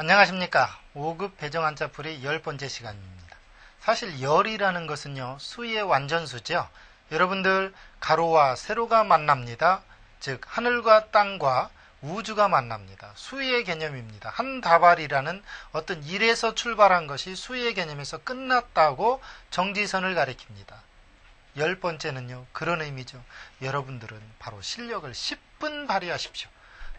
안녕하십니까. 5급 배정한자풀이 10번째 시간입니다. 사실 열이라는 것은요, 수의 완전수죠. 여러분들 가로와 세로가 만납니다. 즉 하늘과 땅과 우주가 만납니다. 수의 개념입니다. 한 다발이라는 어떤 일에서 출발한 것이 수의 개념에서 끝났다고 정지선을 가리킵니다. 10번째는요, 그런 의미죠. 여러분들은 바로 실력을 10분 발휘하십시오.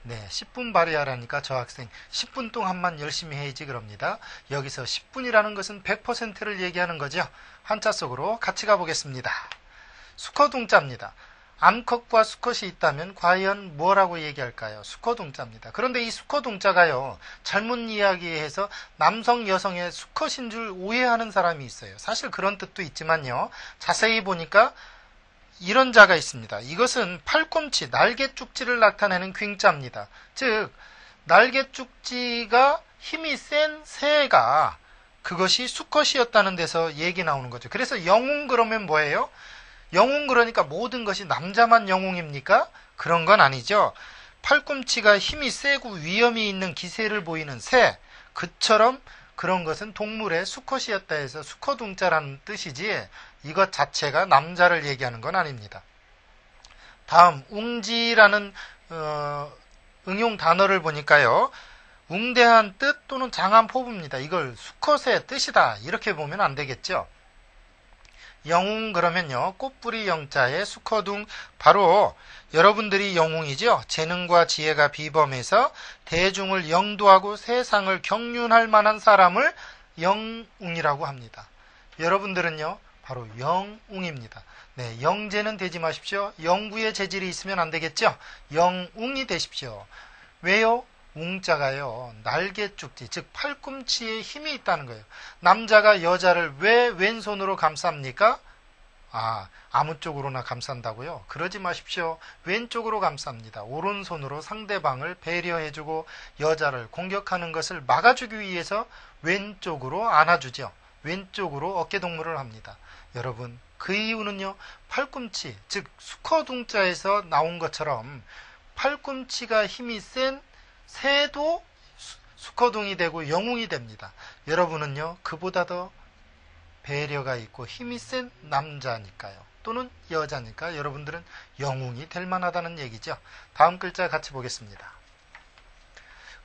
네, 10분 발휘하라니까 저 학생 10분 동안만 열심히 해야지 그럽니다. 여기서 10분이라는 것은 100%를 얘기하는 거죠. 한자 속으로 같이 가보겠습니다. 수커둥자입니다. 암컷과 수컷이 있다면 과연 뭐라고 얘기할까요? 수커둥자입니다. 그런데 이 수커둥자가요, 잘못 이야기해서 남성, 여성의 수컷인 줄 오해하는 사람이 있어요. 사실 그런 뜻도 있지만요, 자세히 보니까 이런 자가 있습니다. 이것은 팔꿈치, 날개쪽지를 나타내는 괭자입니다. 즉 날개쪽지가 힘이 센 새가 그것이 수컷이었다는 데서 얘기 나오는 거죠. 그래서 영웅 그러면 뭐예요? 영웅 그러니까 모든 것이 남자만 영웅입니까? 그런 건 아니죠. 팔꿈치가 힘이 세고 위험이 있는 기세를 보이는 새, 그처럼 그런 것은 동물의 수컷이었다 해서 수컷웅자라는 뜻이지 이것 자체가 남자를 얘기하는 건 아닙니다. 다음 웅지라는 응용 단어를 보니까요, 웅대한 뜻 또는 장한 포부입니다. 이걸 수컷의 뜻이다 이렇게 보면 안 되겠죠. 영웅 그러면요, 꽃뿌리 영자의 수컷웅, 바로 여러분들이 영웅이죠. 재능과 지혜가 비범해서 대중을 영도하고 세상을 경륜할 만한 사람을 영웅이라고 합니다. 여러분들은요, 바로 영웅입니다. 네, 영재는 되지 마십시오. 영구의 재질이 있으면 안 되겠죠. 영웅이 되십시오. 왜요? 웅자가요, 날개쪽지, 즉 팔꿈치에 힘이 있다는 거예요. 남자가 여자를 왜 왼손으로 감쌉니까? 아무 쪽으로나 감싼다고요? 그러지 마십시오. 왼쪽으로 감쌉니다. 오른손으로 상대방을 배려해주고 여자를 공격하는 것을 막아주기 위해서 왼쪽으로 안아주죠. 왼쪽으로 어깨동무를 합니다. 여러분, 그 이유는요, 팔꿈치, 즉 수컷웅자에서 나온 것처럼 팔꿈치가 힘이 센 새도 수컷웅이 되고 영웅이 됩니다. 여러분은요, 그보다 더 배려가 있고 힘이 센 남자니까요, 또는 여자니까 여러분들은 영웅이 될 만하다는 얘기죠. 다음 글자 같이 보겠습니다.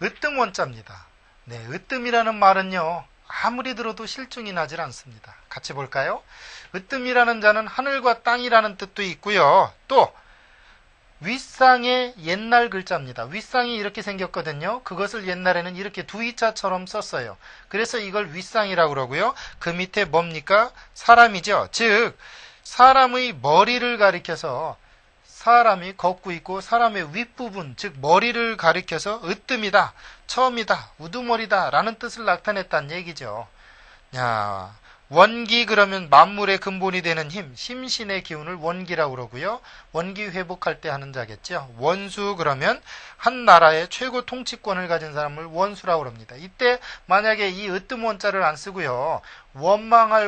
으뜸원자입니다. 네, 으뜸이라는 말은요, 아무리 들어도 실증이 나질 않습니다. 같이 볼까요? 으뜸이라는 자는 하늘과 땅이라는 뜻도 있고요, 또 윗상의 옛날 글자입니다. 윗상이 이렇게 생겼거든요. 그것을 옛날에는 이렇게 두이자처럼 썼어요. 그래서 이걸 윗상이라고 그러고요. 그 밑에 뭡니까? 사람이죠. 즉 사람의 머리를 가리켜서, 사람이 걷고 있고 사람의 윗부분, 즉 머리를 가리켜서 으뜸이다, 처음이다, 우두머리다 라는 뜻을 나타냈다는 얘기죠. 야, 원기 그러면 만물의 근본이 되는 힘, 심신의 기운을 원기라고 그러고요. 원기 회복할 때 하는 자겠죠. 원수 그러면 한 나라의 최고 통치권을 가진 사람을 원수라고 그럽니다. 이때 만약에 이 으뜸 원자를 안 쓰고요, 원망할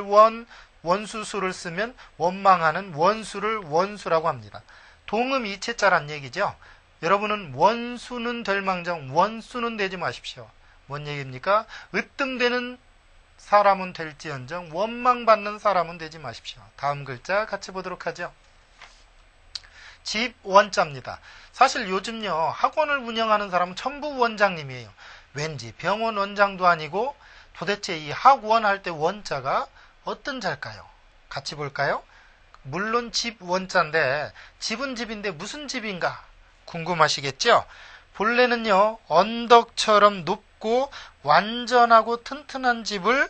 원수수를 쓰면 원망하는 원수를 원수라고 합니다. 동음 이체자란 얘기죠. 여러분은 원수는 될 망정 원수는 되지 마십시오. 뭔 얘기입니까? 으뜸되는 사람은 될지언정 원망받는 사람은 되지 마십시오. 다음 글자 같이 보도록 하죠. 집원자입니다. 사실 요즘요, 학원을 운영하는 사람은 전부 원장님이에요. 왠지 병원 원장도 아니고 도대체 이 학원 할 때 원자가 어떤 자일까요? 같이 볼까요? 물론 집원자인데 집은 집인데 무슨 집인가 궁금하시겠죠? 본래는요, 언덕처럼 높고 완전하고 튼튼한 집을,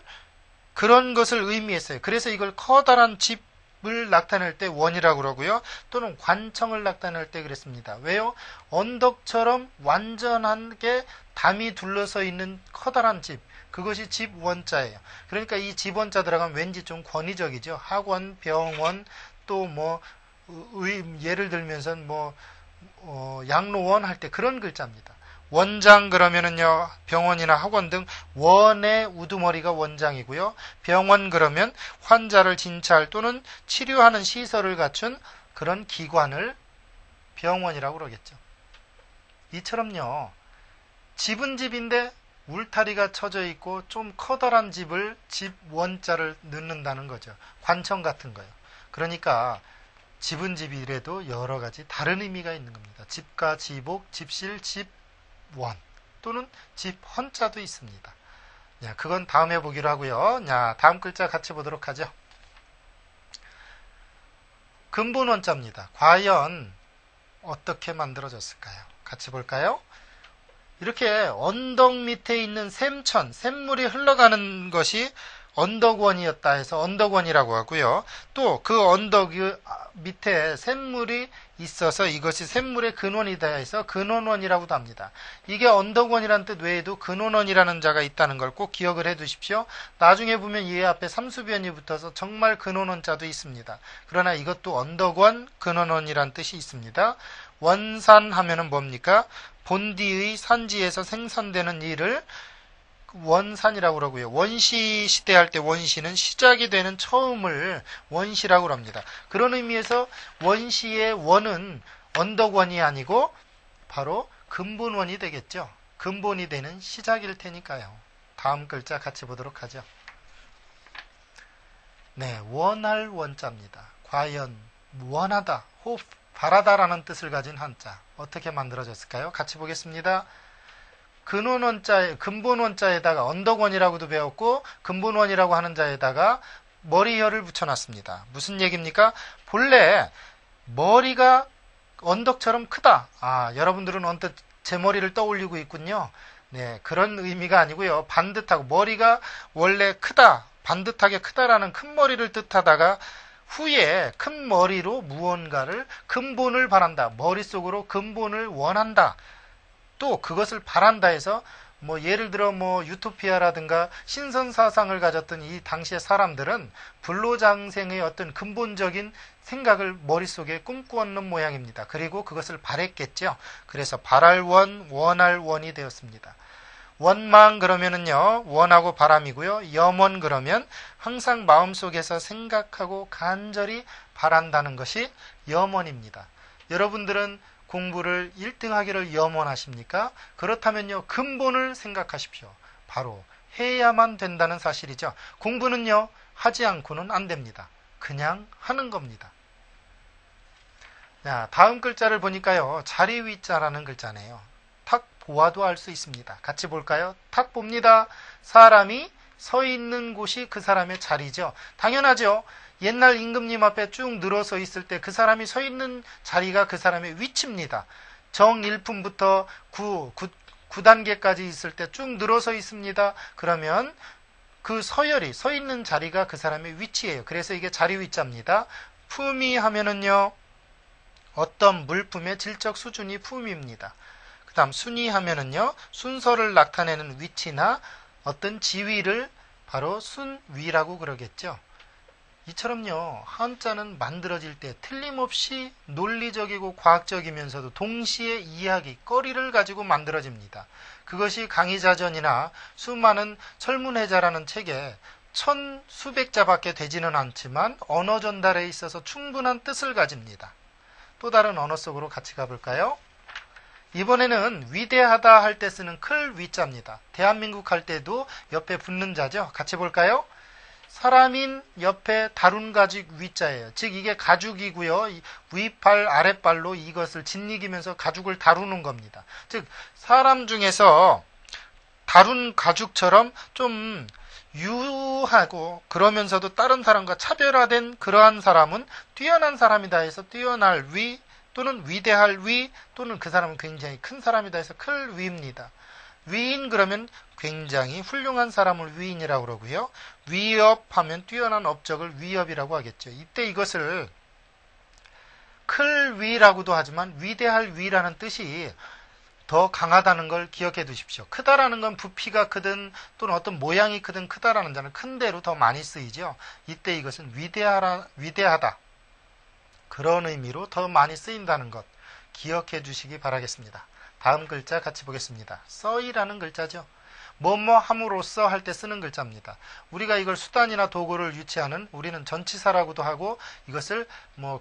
그런 것을 의미했어요. 그래서 이걸 커다란 집을 나타낼 때 원이라고 그러고요, 또는 관청을 나타낼 때 그랬습니다. 왜요? 언덕처럼 완전하게 담이 둘러서 있는 커다란 집, 그것이 집원자예요. 그러니까 이 집원자 들어가면 왠지 좀 권위적이죠. 학원, 병원, 또 예를 들면서 양로원 할 때 그런 글자입니다. 원장 그러면은요, 병원이나 학원 등 원의 우두머리가 원장이고요. 병원 그러면 환자를 진찰 또는 치료하는 시설을 갖춘 그런 기관을 병원이라고 그러겠죠. 이처럼요, 집은 집인데 울타리가 쳐져 있고 좀 커다란 집을 집 원자를 넣는다는 거죠. 관청 같은 거요. 그러니까 집은 집이라도 여러 가지 다른 의미가 있는 겁니다. 집가, 집옥, 집실, 집원 또는 집헌자도 있습니다. 야, 그건 다음에 보기로 하고요. 야, 다음 글자 같이 보도록 하죠. 근본 원자입니다. 과연 어떻게 만들어졌을까요? 같이 볼까요? 이렇게 언덕 밑에 있는 샘천, 샘물이 흘러가는 것이 언덕원이었다 해서 언덕원이라고 하고요. 또 그 언덕 밑에 샘물이 있어서 이것이 샘물의 근원이다 해서 근원원이라고도 합니다. 이게 언덕원이라는 뜻 외에도 근원원이라는 자가 있다는 걸 꼭 기억을 해 두십시오. 나중에 보면 이 앞에 삼수변이 붙어서 정말 근원원자도 있습니다. 그러나 이것도 언덕원, 근원원이라는 뜻이 있습니다. 원산 하면은 뭡니까? 본디의 산지에서 생산되는 일을 원산이라고 그러고요. 원시 시대 할 때 원시는 시작이 되는 처음을 원시라고 합니다. 그런 의미에서 원시의 원은 언덕원이 아니고 바로 근본원이 되겠죠. 근본이 되는 시작일 테니까요. 다음 글자 같이 보도록 하죠. 네, 원할 원자입니다. 과연 원하다, 호프, 바라다라는 뜻을 가진 한자 어떻게 만들어졌을까요? 같이 보겠습니다. 근본 원자에다가 언덕원이라고도 배웠고 근본원이라고 하는 자에다가 머리열을 붙여놨습니다. 무슨 얘기입니까? 본래 머리가 언덕처럼 크다. 여러분들은 언뜻 제 머리를 떠올리고 있군요. 네, 그런 의미가 아니고요. 반듯하고 머리가 원래 크다, 반듯하게 크다라는 큰 머리를 뜻하다가 후에 큰 머리로 무언가를 근본을 바란다. 머릿속으로 근본을 원한다. 또 그것을 바란다 해서 예를 들어 유토피아라든가 신선 사상을 가졌던 이 당시의 사람들은 불로장생의 어떤 근본적인 생각을 머릿속에 꿈꾸었는 모양입니다. 그리고 그것을 바랬겠죠. 그래서 바랄 원, 원할 원이 되었습니다. 원망 그러면은요, 원하고 바람이고요. 염원 그러면 항상 마음속에서 생각하고 간절히 바란다는 것이 염원입니다. 여러분들은 공부를 1등 하기를 염원하십니까? 그렇다면요, 근본을 생각하십시오. 바로 해야만 된다는 사실이죠. 공부는요, 하지 않고는 안 됩니다. 그냥 하는 겁니다. 자, 다음 글자를 보니까요, 자리 위자라는 글자네요. 탁 보아도 알 수 있습니다. 같이 볼까요? 탁 봅니다. 사람이 서 있는 곳이 그 사람의 자리죠. 당연하죠. 옛날 임금님 앞에 쭉 늘어서 있을 때 그 사람이 서 있는 자리가 그 사람의 위치입니다. 정 1품부터 9단계까지 있을 때 쭉 늘어서 있습니다. 그러면 그 서열이, 서 있는 자리가 그 사람의 위치예요. 그래서 이게 자리 위자입니다. 품위 하면은요, 어떤 물품의 질적 수준이 품위입니다. 그 다음 순위 하면은요, 순서를 나타내는 위치나 어떤 지위를 바로 순위라고 그러겠죠. 이처럼요, 한자는 만들어질 때 틀림없이 논리적이고 과학적이면서도 동시에 이야기, 거리를 가지고 만들어집니다. 그것이 강의자전이나 수많은 설문해자라는 책에 수백 자밖에 되지는 않지만 언어 전달에 있어서 충분한 뜻을 가집니다. 또 다른 언어 속으로 같이 가볼까요? 이번에는 위대하다 할 때 쓰는 클 위자입니다. 대한민국 할 때도 옆에 붙는 자죠. 같이 볼까요? 사람인 옆에 다룬 가죽 위자예요. 즉 이게 가죽이고요. 윗발 아랫발로 이것을 짓이기면서 가죽을 다루는 겁니다. 즉 사람 중에서 다룬 가죽처럼 좀 유하고 그러면서도 다른 사람과 차별화된 그러한 사람은 뛰어난 사람이다 해서 뛰어날 위 또는 위대할 위 또는 그 사람은 굉장히 큰 사람이다 해서 클 위입니다. 위인 그러면 굉장히 훌륭한 사람을 위인이라고 그러고요. 위업하면 뛰어난 업적을 위업이라고 하겠죠. 이때 이것을 클 위라고도 하지만 위대할 위라는 뜻이 더 강하다는 걸 기억해 두십시오. 크다라는 건 부피가 크든 또는 어떤 모양이 크든 크다라는 자는 큰 대로 더 많이 쓰이죠. 이때 이것은 위대하다. 그런 의미로 더 많이 쓰인다는 것 기억해 주시기 바라겠습니다. 다음 글자 같이 보겠습니다. 써이라는 글자죠. 뭐뭐 함으로써 할 때 쓰는 글자입니다. 우리가 이걸 수단이나 도구를 유치하는 우리는 전치사라고도 하고 이것을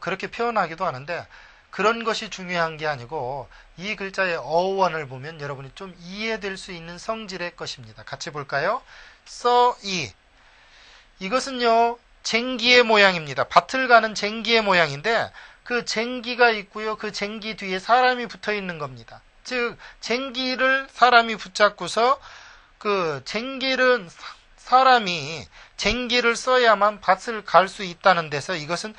그렇게 표현하기도 하는데 그런 것이 중요한 게 아니고 이 글자의 어원을 보면 여러분이 좀 이해될 수 있는 성질의 것입니다. 같이 볼까요? 써이. 이것은요, 쟁기의 모양입니다. 밭을 가는 쟁기의 모양인데 그 쟁기가 있고요. 그 쟁기 뒤에 사람이 붙어 있는 겁니다. 즉 쟁기를 사람이 붙잡고서 그 쟁기를 사람이 쟁기를 써야만 밭을 갈 수 있다는 데서 이것은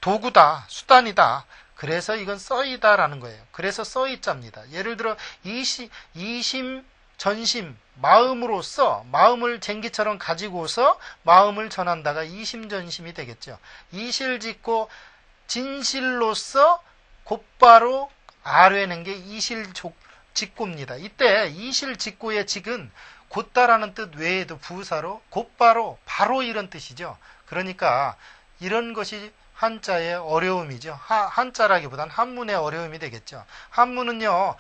도구다, 수단이다. 그래서 이건 써이다라는 거예요. 그래서 써이자입니다. 예를 들어 이심, 전심, 마음으로써 마음을 쟁기처럼 가지고서 마음을 전한다가 이심전심이 되겠죠. 이실 짓고 진실로서 곧바로 아뢰는 게 이실직고입니다. 이때 이실직고의 직은 곧다라는 뜻 외에도 부사로 곧바로 바로 이런 뜻이죠. 그러니까 이런 것이 한자의 어려움이죠. 한자라기보단 한문의 어려움이 되겠죠. 한문은요,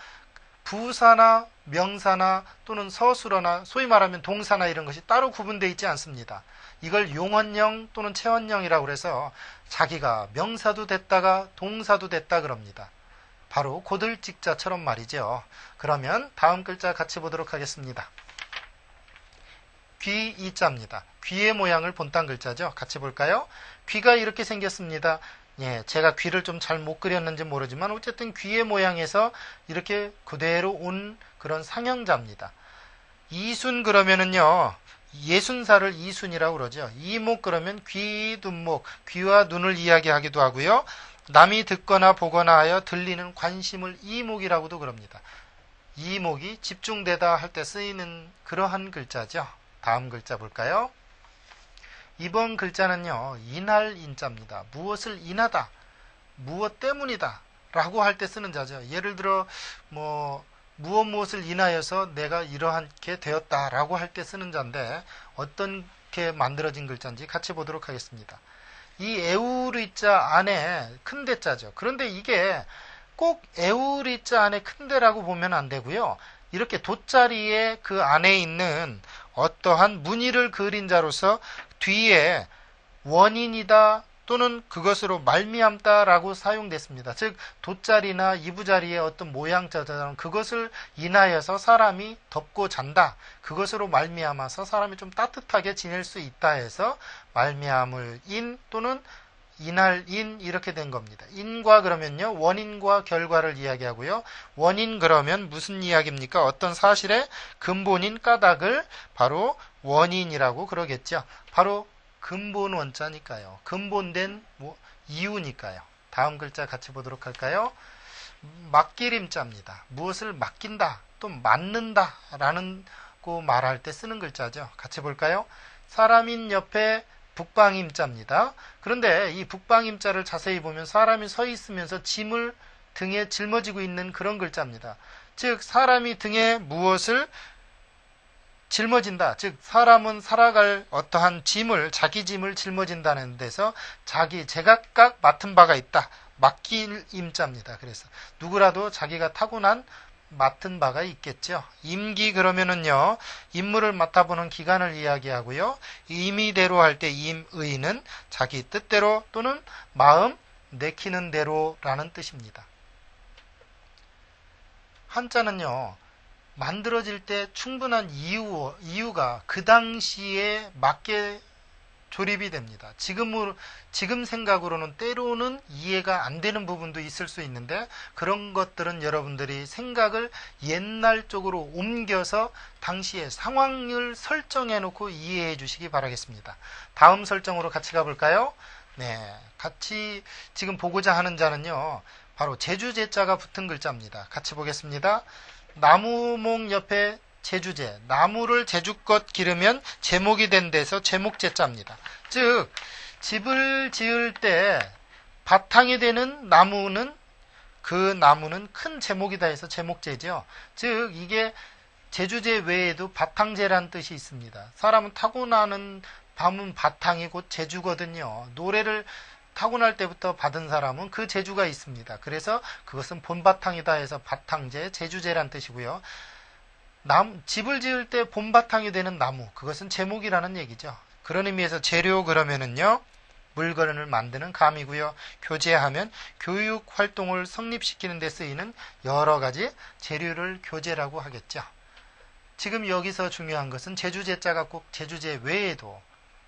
부사나 명사나 또는 서술어나 소위 말하면 동사나 이런 것이 따로 구분되어 있지 않습니다. 이걸 용언형 또는 체언형이라고 해서 자기가 명사도 됐다가 동사도 됐다 그럽니다. 바로 고들직자처럼 말이죠. 그러면 다음 글자 같이 보도록 하겠습니다. 귀 이자입니다. 귀의 모양을 본딴 글자죠. 같이 볼까요? 귀가 이렇게 생겼습니다. 예, 제가 귀를 좀 잘 못 그렸는지 모르지만 어쨌든 귀의 모양에서 이렇게 그대로 온 그런 상형자입니다. 이순 그러면은요, 예순사를 이순이라고 그러죠. 이목 그러면 귀, 눈목, 귀와 눈을 이야기하기도 하고요. 남이 듣거나 보거나 하여 들리는 관심을 이목이라고도 그럽니다. 이목이 집중되다 할 때 쓰이는 그러한 글자죠. 다음 글자 볼까요? 이번 글자는요, 인할 인자입니다. 무엇을 인하다, 무엇 때문이다 라고 할 때 쓰는 자죠. 예를 들어 무엇을 인하여서 내가 이러하게 되었다 라고 할 때 쓰는 자인데 어떻게 만들어진 글자인지 같이 보도록 하겠습니다. 이 에우리자 안에 큰 대자죠. 그런데 이게 꼭 에우리자 안에 큰 대라고 보면 안 되고요. 이렇게 돗자리에 그 안에 있는 어떠한 무늬를 그린 자로서 뒤에 원인이다 또는 그것으로 말미암다라고 사용됐습니다. 즉 돗자리나 이부자리의 어떤 모양자처럼 그것을 인하여서 사람이 덮고 잔다. 그것으로 말미암아서 사람이 좀 따뜻하게 지낼 수 있다 해서 말미암을 인 또는 인할 인 이렇게 된 겁니다. 인과 그러면요, 원인과 결과를 이야기하고요. 원인 그러면 무슨 이야기입니까? 어떤 사실의 근본인 까닭을 바로 원인이라고 그러겠죠. 바로 근본 원자니까요. 근본된 이유니까요. 다음 글자 같이 보도록 할까요? 맡기림자입니다. 무엇을 맡긴다, 또 맡는다 라는 거 말할 때 쓰는 글자죠. 같이 볼까요? 사람인 옆에 북방임자입니다. 그런데 이 북방임자를 자세히 보면 사람이 서 있으면서 짐을 등에 짊어지고 있는 그런 글자입니다. 즉 사람이 등에 무엇을 짊어진다. 즉 사람은 살아갈 어떠한 짐을, 자기 짐을 짊어진다는 데서 자기 제각각 맡은 바가 있다. 맡길 임자입니다. 그래서 누구라도 자기가 타고난 맡은 바가 있겠죠. 임기 그러면은요, 임무를 맡아보는 기간을 이야기하고요. 임의대로 할 때 임의는 자기 뜻대로 또는 마음 내키는 대로라는 뜻입니다. 한자는요, 만들어질 때 충분한 이유가 그 당시에 맞게 조립이 됩니다. 지금 생각으로는 때로는 이해가 안 되는 부분도 있을 수 있는데 그런 것들은 여러분들이 생각을 옛날 쪽으로 옮겨서 당시의 상황을 설정해 놓고 이해해 주시기 바라겠습니다. 다음 설정으로 같이 가볼까요? 네, 같이 지금 보고자 하는 자는요, 바로 제주제자가 붙은 글자입니다. 같이 보겠습니다. 나무목 옆에 제주제, 나무를 제주껏 기르면 제목이 된 데서 제목제자입니다. 즉 집을 지을 때 바탕이 되는 나무는 그 나무는 큰 제목이다 해서 제목제죠. 즉 이게 제주제 외에도 바탕제라는 뜻이 있습니다. 사람은 타고나는 밤은 바탕이 곧 제주거든요. 노래를 타고날 때부터 받은 사람은 그 제주가 있습니다. 그래서 그것은 본바탕이다 해서 바탕제, 제주제란 뜻이고요. 집을 지을 때 본바탕이 되는 나무, 그것은 제목이라는 얘기죠. 그런 의미에서 재료 그러면은요, 물건을 만드는 감이고요. 교재하면 교육 활동을 성립시키는 데 쓰이는 여러 가지 재료를 교재라고 하겠죠. 지금 여기서 중요한 것은 제주제자가 꼭 제주제 외에도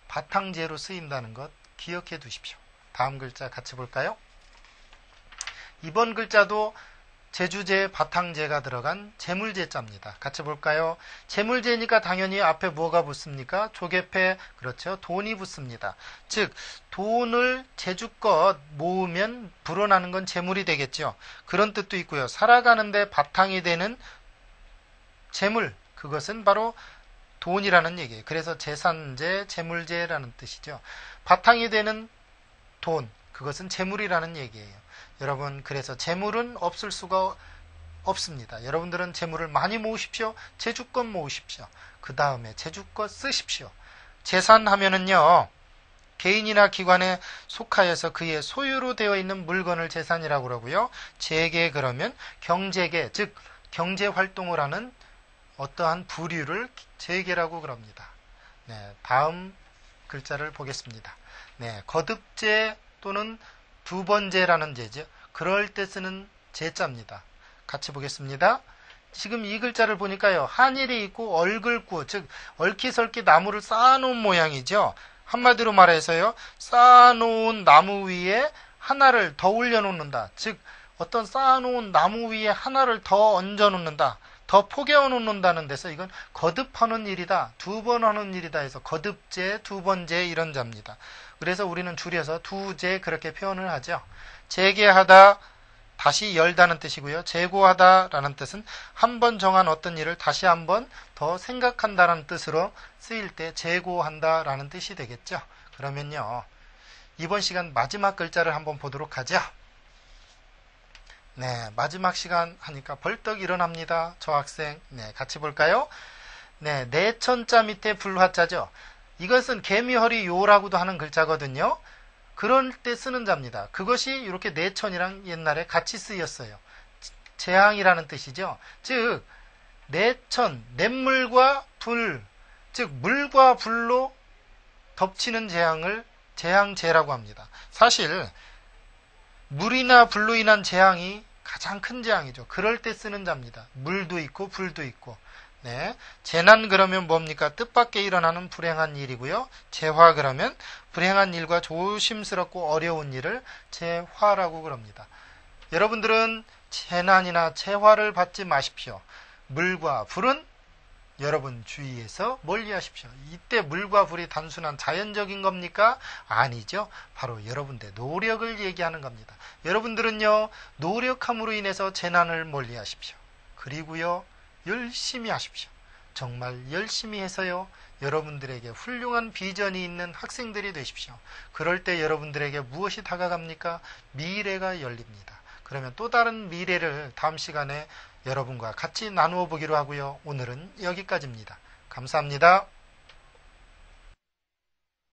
바탕제로 쓰인다는 것 기억해 두십시오. 다음 글자 같이 볼까요? 이번 글자도 제주제 바탕제가 들어간 재물제자입니다. 같이 볼까요? 재물제니까 당연히 앞에 뭐가 붙습니까? 조개패, 그렇죠. 돈이 붙습니다. 즉 돈을 제주껏 모으면 불어나는 건 재물이 되겠죠. 그런 뜻도 있고요. 살아가는데 바탕이 되는 재물, 그것은 바로 돈이라는 얘기예요. 그래서 재산제, 재물제라는 뜻이죠. 바탕이 되는 돈, 그것은 재물이라는 얘기예요. 여러분, 그래서 재물은 없을 수가 없습니다. 여러분들은 재물을 많이 모으십시오. 제주껏 모으십시오. 그 다음에 제주껏 쓰십시오. 재산하면은요, 개인이나 기관에 속하여서 그의 소유로 되어 있는 물건을 재산이라고 그러고요. 재계 그러면 경제계, 즉 경제활동을 하는 어떠한 부류를 재계라고 그럽니다. 네, 다음 글자를 보겠습니다. 네, 거듭제 또는 두 번째라는 제죠. 그럴 때 쓰는 제자입니다. 같이 보겠습니다. 지금 이 글자를 보니까요. 한일이 있고 얼글구, 즉 얼키설키 나무를 쌓아놓은 모양이죠. 한마디로 말해서요. 쌓아놓은 나무 위에 하나를 더 올려놓는다. 즉 어떤 쌓아놓은 나무 위에 하나를 더 얹어놓는다. 더 포개어놓는다는 데서 이건 거듭하는 일이다. 두 번 하는 일이다 해서 거듭제, 두 번제 이런 자입니다. 그래서 우리는 줄여서 두제 그렇게 표현을 하죠. 재개하다, 다시 열다는 뜻이고요. 재고하다라는 뜻은 한 번 정한 어떤 일을 다시 한 번 더 생각한다라는 뜻으로 쓰일 때 재고한다라는 뜻이 되겠죠. 그러면요. 이번 시간 마지막 글자를 한번 보도록 하죠. 네, 마지막 시간 하니까 벌떡 일어납니다. 저 학생. 네, 같이 볼까요? 네, 내천자 밑에 불화자죠. 이것은 개미허리 요라고도 하는 글자거든요. 그럴 때 쓰는 자입니다. 그것이 이렇게 내천이랑 옛날에 같이 쓰였어요. 재앙이라는 뜻이죠. 즉 내천, 냇물과 불, 즉 물과 불로 덮치는 재앙을 재앙재라고 합니다. 사실 물이나 불로 인한 재앙이 가장 큰 재앙이죠. 그럴 때 쓰는 자입니다. 물도 있고 불도 있고. 네, 재난 그러면 뭡니까? 뜻밖에 일어나는 불행한 일이고요. 재화 그러면 불행한 일과 조심스럽고 어려운 일을 재화라고 그럽니다. 여러분들은 재난이나 재화를 받지 마십시오. 물과 불은 여러분 주위에서 멀리 하십시오. 이때 물과 불이 단순한 자연적인 겁니까? 아니죠. 바로 여러분들의 노력을 얘기하는 겁니다. 여러분들은요, 노력함으로 인해서 재난을 멀리 하십시오. 그리고요, 열심히 하십시오. 정말 열심히 해서요, 여러분들에게 훌륭한 비전이 있는 학생들이 되십시오. 그럴 때 여러분들에게 무엇이 다가갑니까? 미래가 열립니다. 그러면 또 다른 미래를 다음 시간에 여러분과 같이 나누어 보기로 하고요. 오늘은 여기까지입니다. 감사합니다.